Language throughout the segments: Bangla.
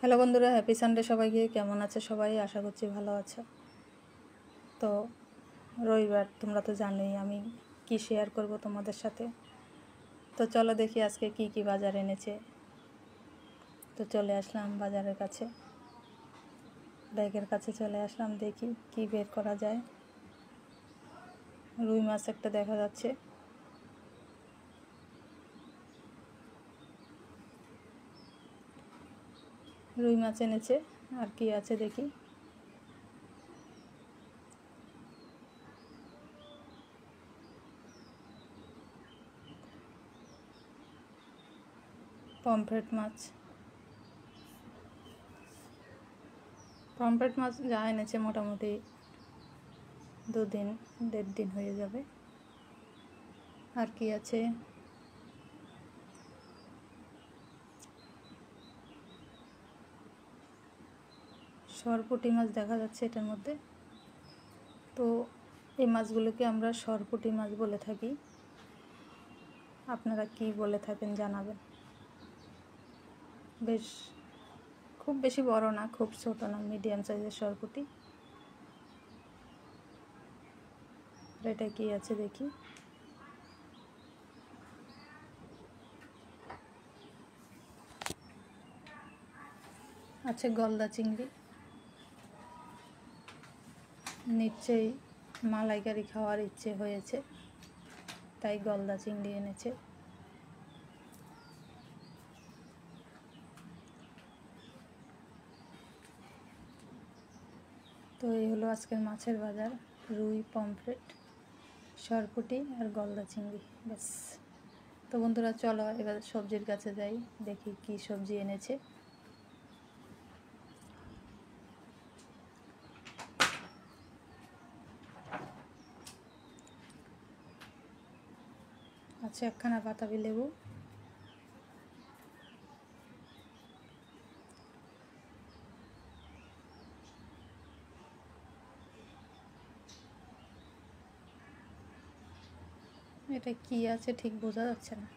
হ্যালো বন্ধুরা, হ্যাপি সানডে সবাইকে। কেমন আছে সবাই? আশা করছি ভালো আছো। তো রবিবার, তোমরা তো জানোই আমি কি শেয়ার করব তোমাদের সাথে। তো চলো দেখি আজকে কি কি বাজার এনেছে। তো চলে আসলাম বাজারের কাছে, ব্যাগের কাছে চলে আসলাম, দেখি কি বের করা যায়। রুই মাছ একটা দেখা যাচ্ছে, রুই মাছ এনেছে। আর কি আছে দেখি। পমফ্রেট মাছ যা এনেছে মোটামুটি 2-1.5 দিন হয়ে যাবে। আর কি আছে, সরপুঁটি মাছ দেখা যাচ্ছে এটার মধ্যে। তো এই মাছগুলোকে আমরা সরপুঁটি মাছ বলে থাকি। আপনারা কি বলে থাকেন জানাবেন। বেশ খুব বেশি বড় না, খুব ছোট না, মিডিয়াম সাইজের সরপুঁটি। এটা কি আছে দেখি। আছে গলদা চিংড়ি, নিশ্চয়ই মালাইকারি খাওয়ার ইচ্ছে হয়েছে, তাই গলদা চিংড়ি এনেছে। তো এই হলো আজকের মাছের বাজার। রুই, পমফ্রেট, সরপুঁটি আর গলদা চিংড়ি, ব্যাস। তো বন্ধুরা চলো এবার সবজির কাছে যাই, দেখি কি সবজি এনেছে। আছে একখানা বাতাবি লেবু, এটা কি আছে ঠিক বোঝা যাচ্ছে না।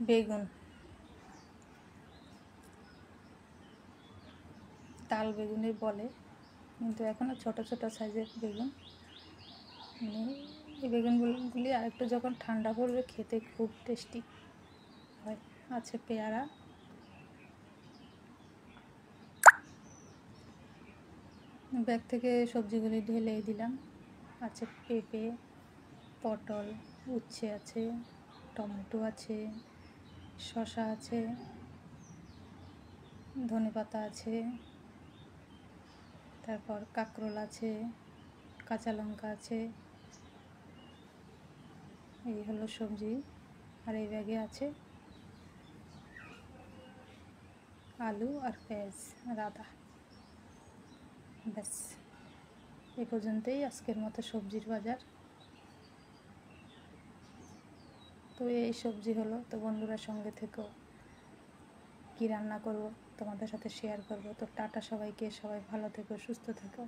বেগুন, তাল বেগুনই বলে, কিন্তু এখনও ছোট ছোট সাইজের বেগুন। মানে এই বেগুনগুলি আরেকটু যখন ঠান্ডা পড়বে খেতে খুব টেস্টি হয়। আছে পেয়ারা, ব্যাগ থেকে সবজিগুলি ঢেলে দিলাম। আছে পেঁপে, পটল, উচ্ছে আছে, টমেটো আছে, শসা আছে, ধনেপাতা আছে, তারপর কাঁকরোল আছে, কাঁচা লঙ্কা আছে। এই হলো সবজি। আর এই ব্যাগে আছে আলু আর পেঁয়াজ আর আদা, ব্যাস। এই পর্যন্তই আজকের মতো সবজির বাজার। তো এই সবজি হলো। তো বন্ধুরা সঙ্গে থেকেও কি রান্না করব তোমাদের সাথে শেয়ার করব। তো টাটা সবাইকে, সবাই ভালো থেকো, সুস্থ থেকো।